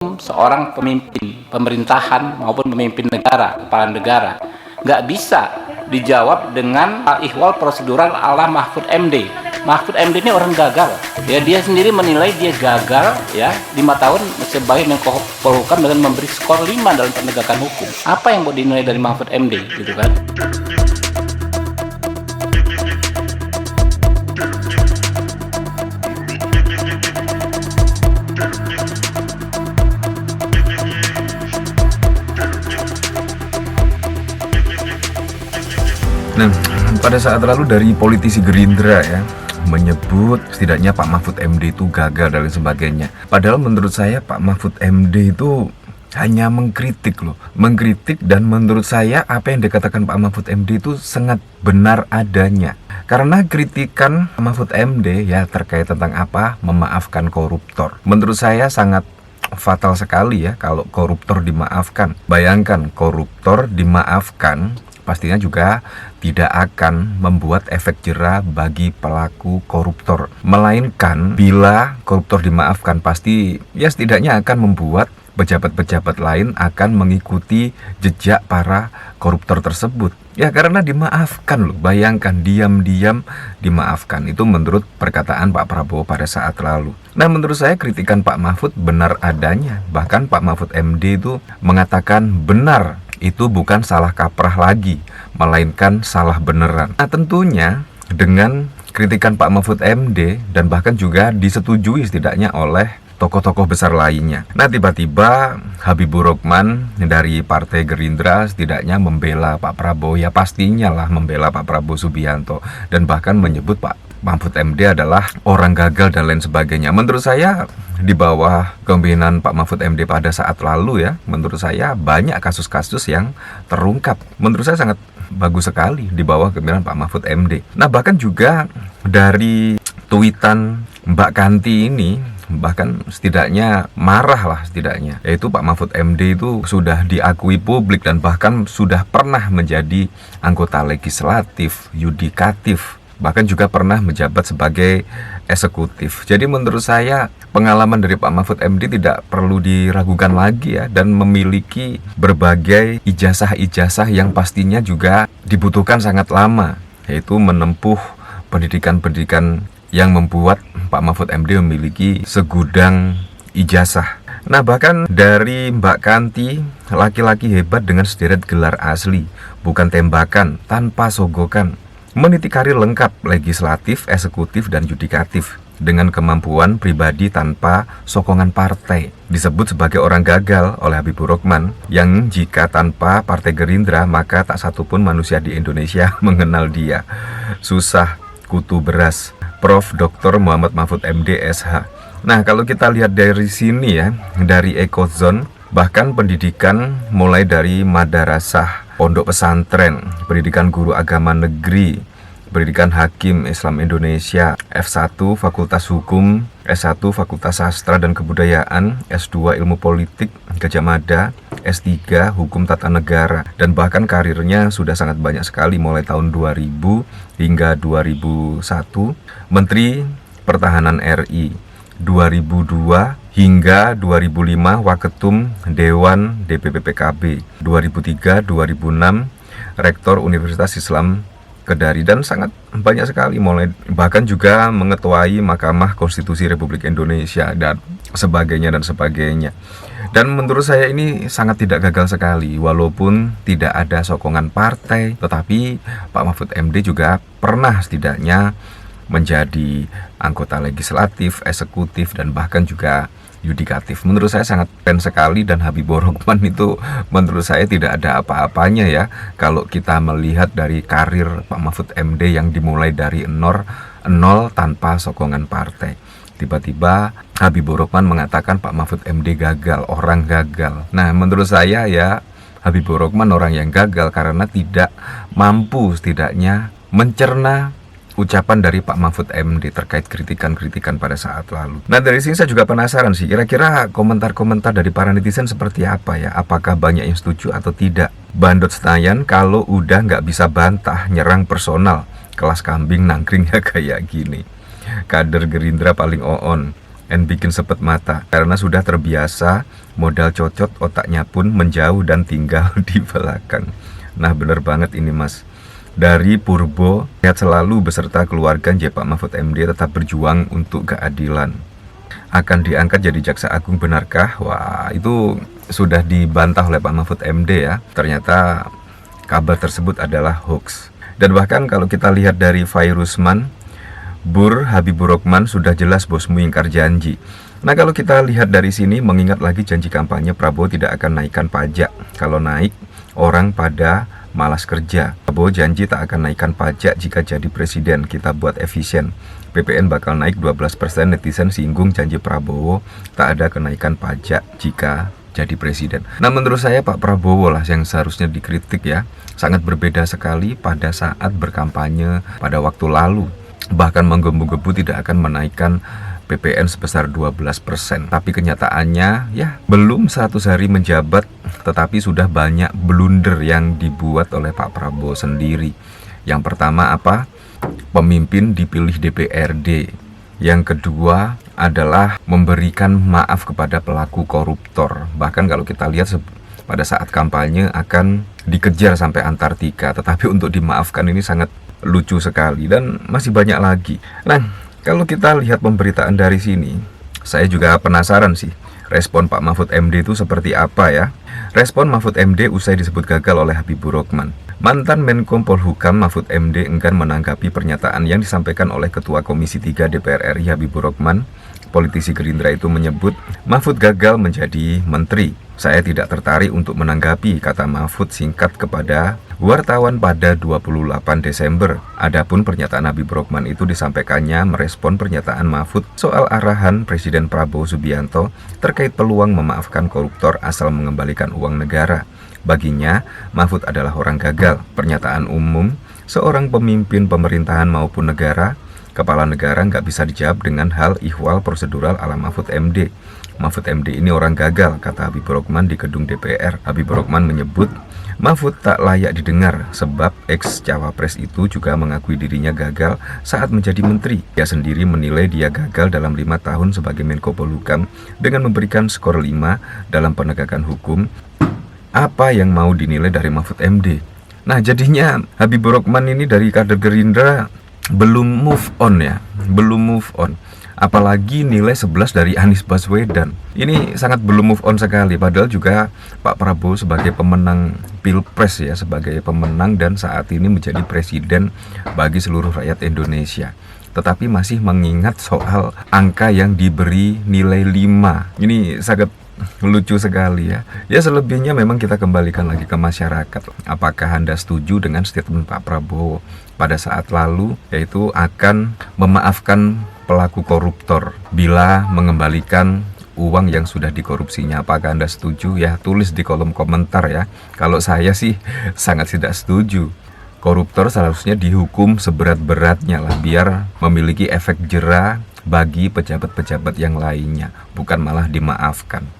umum seorang pemimpin pemerintahan maupun pemimpin negara, kepala negara, nggak bisa dijawab dengan ihwal prosedural ala Mahfud MD. Mahfud MD ini orang gagal, ya, dia sendiri menilai dia gagal, ya, 5 tahun sebagai Menko Polhukam dengan memberi skor 5 dalam penegakan hukum. Apa yang mau dinilai dari Mahfud MD, gitu kan? Nah, pada saat lalu dari politisi Gerindra ya menyebut setidaknya Pak Mahfud MD itu gagal dan sebagainya. Padahal menurut saya Pak Mahfud MD itu hanya mengkritik loh, mengkritik, dan menurut saya apa yang dikatakan Pak Mahfud MD itu sangat benar adanya. Karena kritikan Pak Mahfud MD ya terkait tentang apa? Memaafkan koruptor. Menurut saya sangat fatal sekali ya kalau koruptor dimaafkan. Bayangkan koruptor dimaafkan, pastinya juga tidak akan membuat efek jera bagi pelaku koruptor. Melainkan bila koruptor dimaafkan, pasti ya setidaknya akan membuat pejabat-pejabat lain akan mengikuti jejak para koruptor tersebut. Ya karena dimaafkan loh, bayangkan diam-diam dimaafkan. Itu menurut perkataan Pak Prabowo pada saat lalu. Nah menurut saya kritikan Pak Mahfud benar adanya. Bahkan Pak Mahfud MD itu mengatakan benar, itu bukan salah kaprah lagi, melainkan salah beneran. Nah tentunya dengan kritikan Pak Mahfud MD dan bahkan juga disetujui setidaknya oleh tokoh-tokoh besar lainnya. Nah tiba-tiba Habibur Rahman dari Partai Gerindra setidaknya membela Pak Prabowo. Ya pastinya lah membela Pak Prabowo Subianto, dan bahkan menyebut Pak Mahfud MD adalah orang gagal dan lain sebagainya. Menurut saya di bawah kepemimpinan Pak Mahfud MD pada saat lalu ya, menurut saya banyak kasus-kasus yang terungkap. Menurut saya sangat bagus sekali di bawah kepemimpinan Pak Mahfud MD. Nah bahkan juga dari tweetan Mbak Kanti ini, bahkan setidaknya marah lah setidaknya, yaitu Pak Mahfud MD itu sudah diakui publik dan bahkan sudah pernah menjadi anggota legislatif, yudikatif, bahkan juga pernah menjabat sebagai eksekutif. Jadi menurut saya pengalaman dari Pak Mahfud MD tidak perlu diragukan lagi ya, dan memiliki berbagai ijazah-ijazah yang pastinya juga dibutuhkan sangat lama, yaitu menempuh pendidikan-pendidikan yang membuat Pak Mahfud MD memiliki segudang ijazah. Nah bahkan dari Mbak Kanti, laki-laki hebat dengan sederet gelar asli, bukan tembakan, tanpa sogokan, meniti karir lengkap, legislatif, eksekutif, dan yudikatif, dengan kemampuan pribadi tanpa sokongan partai. Disebut sebagai orang gagal oleh Habibur Rahman, yang jika tanpa Partai Gerindra maka tak satupun manusia di Indonesia mengenal dia. Susah kutu beras. Prof. Dr. Muhammad Mahfud MD SH. Nah kalau kita lihat dari sini ya, dari Ekozone, bahkan pendidikan mulai dari madrasah, pondok pesantren, pendidikan guru agama negeri, pendidikan hakim Islam Indonesia, F1 Fakultas Hukum, S1 Fakultas Sastra dan Kebudayaan, S2 Ilmu Politik Gadjah Mada, S3 Hukum Tata Negara, dan bahkan karirnya sudah sangat banyak sekali mulai tahun 2000 hingga 2001, Menteri Pertahanan RI, 2002 hingga 2005 Waketum Dewan DPP PKB, 2003-2006 Rektor Universitas Islam Kedari, dan sangat banyak sekali, mulai bahkan juga mengetuai Mahkamah Konstitusi Republik Indonesia dan sebagainya dan sebagainya. Dan menurut saya ini sangat tidak gagal sekali, walaupun tidak ada sokongan partai, tetapi Pak Mahfud MD juga pernah setidaknya menjadi anggota legislatif, eksekutif, dan bahkan juga yudikatif. Menurut saya sangat keren sekali, dan Habibur Rahman itu menurut saya tidak ada apa-apanya ya kalau kita melihat dari karir Pak Mahfud MD yang dimulai dari nol tanpa sokongan partai. Tiba-tiba Habibur Rahman mengatakan Pak Mahfud MD gagal, orang gagal. Nah menurut saya ya Habibur Rahman orang yang gagal karena tidak mampu setidaknya mencerna ucapan dari Pak Mahfud MD terkait kritikan-kritikan pada saat lalu. Nah dari sini saya juga penasaran sih, kira-kira komentar-komentar dari para netizen seperti apa ya? Apakah banyak yang setuju atau tidak? Bandot Senayan kalau udah nggak bisa bantah, nyerang personal, kelas kambing nangkringnya kayak gini. Kader Gerindra paling on. bikin sepet mata karena sudah terbiasa, modal cocot, otaknya pun menjauh dan tinggal di belakang. Nah bener banget ini mas. Dari Purbo, lihat selalu beserta keluarga Pak Mahfud MD tetap berjuang untuk keadilan. Akan diangkat jadi Jaksa Agung, benarkah? Wah, itu sudah dibantah oleh Pak Mahfud MD ya. Ternyata kabar tersebut adalah hoax. Dan bahkan kalau kita lihat dari Fairuzman, Habibur Rahman sudah jelas bosmu ingkar janji. Nah kalau kita lihat dari sini, mengingat lagi janji kampanye Prabowo tidak akan naikkan pajak. Kalau naik, orang pada malas kerja. Prabowo janji tak akan naikkan pajak jika jadi presiden, kita buat efisien. PPN bakal naik 12%, netizen singgung janji Prabowo tak ada kenaikan pajak jika jadi presiden. Nah menurut saya Pak Prabowo lah yang seharusnya dikritik ya. Sangat berbeda sekali pada saat berkampanye pada waktu lalu. Bahkan menggebu-gebu tidak akan menaikkan PPN sebesar 12%. Tapi kenyataannya ya belum 100 hari menjabat, tetapi sudah banyak blunder yang dibuat oleh Pak Prabowo sendiri. Yang pertama apa? Pemimpin dipilih DPRD. Yang kedua adalah memberikan maaf kepada pelaku koruptor. Bahkan kalau kita lihat pada saat kampanye akan dikejar sampai Antartika, tetapi untuk dimaafkan ini sangat lucu sekali dan masih banyak lagi. Nah, kalau kita lihat pemberitaan dari sini, saya juga penasaran sih, respon Pak Mahfud MD itu seperti apa ya? Respon Mahfud MD usai disebut gagal oleh Habibur Rahman. Mantan Menko Polhukam Mahfud MD enggan menanggapi pernyataan yang disampaikan oleh Ketua Komisi 3 DPR RI Habibur Rahman. Politisi Gerindra itu menyebut Mahfud gagal menjadi menteri. Saya tidak tertarik untuk menanggapi, kata Mahfud singkat kepada wartawan pada 28 Desember. Adapun pernyataan Habibur Rahman itu disampaikannya merespon pernyataan Mahfud soal arahan Presiden Prabowo Subianto terkait peluang memaafkan koruptor asal mengembalikan uang negara. Baginya, Mahfud adalah orang gagal. Pernyataan umum, seorang pemimpin pemerintahan maupun negara, kepala negara nggak bisa dijawab dengan hal ihwal prosedural ala Mahfud MD. Mahfud MD ini orang gagal, kata Habibur Rahman di gedung DPR. Habibur Rahman menyebut Mahfud tak layak didengar sebab ex-cawapres itu juga mengakui dirinya gagal saat menjadi menteri. Dia sendiri menilai dia gagal dalam 5 tahun sebagai Menko Polhukam dengan memberikan skor 5 dalam penegakan hukum. Apa yang mau dinilai dari Mahfud MD? Nah jadinya Habibur Rahman ini dari kader Gerindra belum move on ya, belum move on. Apalagi nilai 11 dari Anies Baswedan. Ini sangat belum move on sekali. Padahal juga Pak Prabowo sebagai pemenang Pilpres ya, sebagai pemenang dan saat ini menjadi presiden bagi seluruh rakyat Indonesia. Tetapi masih mengingat soal angka yang diberi nilai 5. Ini sangat lucu sekali ya. Ya selebihnya memang kita kembalikan lagi ke masyarakat. Apakah Anda setuju dengan statement Pak Prabowo pada saat lalu, yaitu akan memaafkan pelaku koruptor bila mengembalikan uang yang sudah dikorupsinya? Apakah Anda setuju? Ya tulis di kolom komentar ya. Kalau saya sih sangat tidak setuju. Koruptor seharusnya dihukum seberat-beratnya lah, biar memiliki efek jera bagi pejabat-pejabat yang lainnya, bukan malah dimaafkan.